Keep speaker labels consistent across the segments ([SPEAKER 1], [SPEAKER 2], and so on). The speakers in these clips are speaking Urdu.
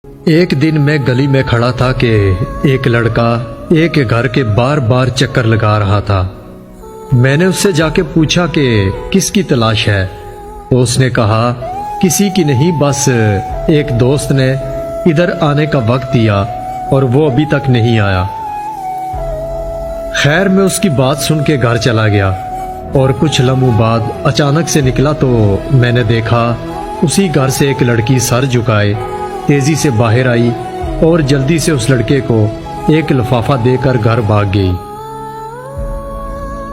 [SPEAKER 1] ایک دن میں گلی میں کھڑا تھا کہ ایک لڑکا ایک گھر کے بار بار چکر لگا رہا تھا۔ میں نے اس سے جا کے پوچھا کہ کس کی تلاش ہے؟ تو اس نے کہا کسی کی نہیں، بس ایک دوست نے ادھر آنے کا وقت دیا اور وہ ابھی تک نہیں آیا۔ خیر میں اس کی بات سن کے گھر چلا گیا اور کچھ لمحوں بعد اچانک سے نکلا تو میں نے دیکھا اسی گھر سے ایک لڑکی سر جھکائے تیزی سے باہر آئی اور جلدی سے اس لڑکے کو ایک لفافہ دے کر گھر بھاگ گئی۔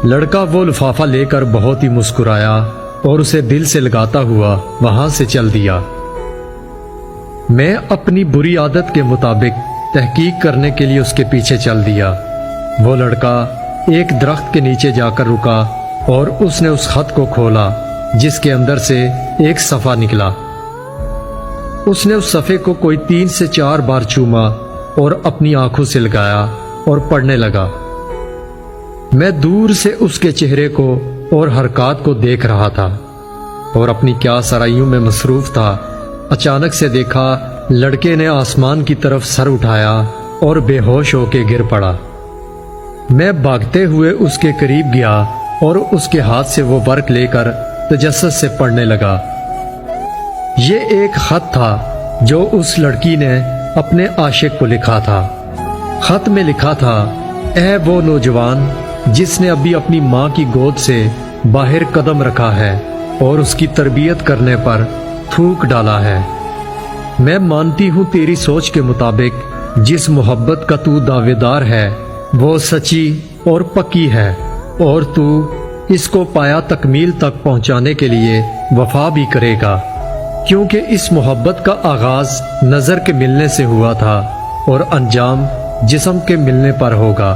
[SPEAKER 1] لڑکا وہ لفافہ لے کر بہت ہی مسکرایا اور اسے دل سے لگاتا ہوا وہاں سے چل دیا۔ میں اپنی بری عادت کے مطابق تحقیق کرنے کے لیے اس کے پیچھے چل دیا۔ وہ لڑکا ایک درخت کے نیچے جا کر رکا اور اس نے اس خط کو کھولا جس کے اندر سے ایک صفحہ نکلا۔ اس نے اس صفحے کو کوئی 3 سے 4 بار چوما اور اپنی آنکھوں سے لگایا اور پڑھنے لگا۔ میں دور سے اس کے چہرے کو اور حرکات کو دیکھ رہا تھا اور اپنی کیا سرائیوں میں مصروف تھا۔ اچانک سے دیکھا لڑکے نے آسمان کی طرف سر اٹھایا اور بے ہوش ہو کے گر پڑا۔ میں بھاگتے ہوئے اس کے قریب گیا اور اس کے ہاتھ سے وہ ورق لے کر تجسس سے پڑھنے لگا۔ یہ ایک خط تھا جو اس لڑکی نے اپنے عاشق کو لکھا تھا۔ خط میں لکھا تھا، اے وہ نوجوان جس نے ابھی اپنی ماں کی گود سے باہر قدم رکھا ہے اور اس کی تربیت کرنے پر تھوک ڈالا ہے، میں مانتی ہوں تیری سوچ کے مطابق جس محبت کا تو دعوے دار ہے وہ سچی اور پکی ہے، اور تو اس کو پایا تکمیل تک پہنچانے کے لیے وفا بھی کرے گا، کیونکہ اس محبت کا آغاز نظر کے ملنے سے ہوا تھا اور انجام جسم کے ملنے پر ہوگا،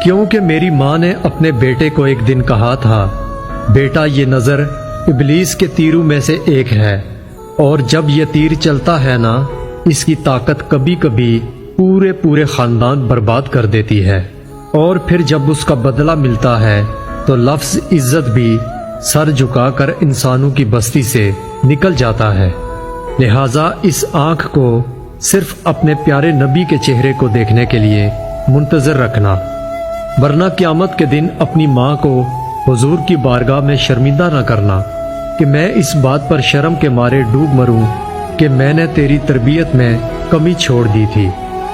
[SPEAKER 1] کیونکہ میری ماں نے اپنے بیٹے کو ایک دن کہا تھا، بیٹا یہ نظر ابلیس کے تیروں میں سے ایک ہے، اور جب یہ تیر چلتا ہے نا اس کی طاقت کبھی کبھی پورے خاندان برباد کر دیتی ہے، اور پھر جب اس کا بدلہ ملتا ہے تو لفظ عزت بھی سر جھکا کر انسانوں کی بستی سے نکل جاتا ہے۔ لہٰذا اس آنکھ کو صرف اپنے پیارے نبی کے چہرے کو دیکھنے کے لیے منتظر رکھنا، ورنہ قیامت کے دن اپنی ماں کو حضور کی بارگاہ میں شرمندہ نہ کرنا کہ میں اس بات پر شرم کے مارے ڈوب مروں کہ میں نے تیری تربیت میں کمی چھوڑ دی تھی۔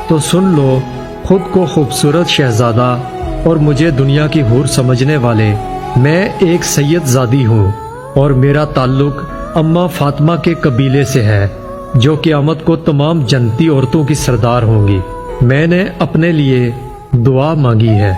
[SPEAKER 1] تو سن لو، خود کو خوبصورت شہزادہ اور مجھے دنیا کی حور سمجھنے والے، میں ایک سید زادی ہوں اور میرا تعلق اماں فاطمہ کے قبیلے سے ہے جو قیامت کو تمام جنتی عورتوں کی سردار ہوں گی۔ میں نے اپنے لیے دعا مانگی ہے۔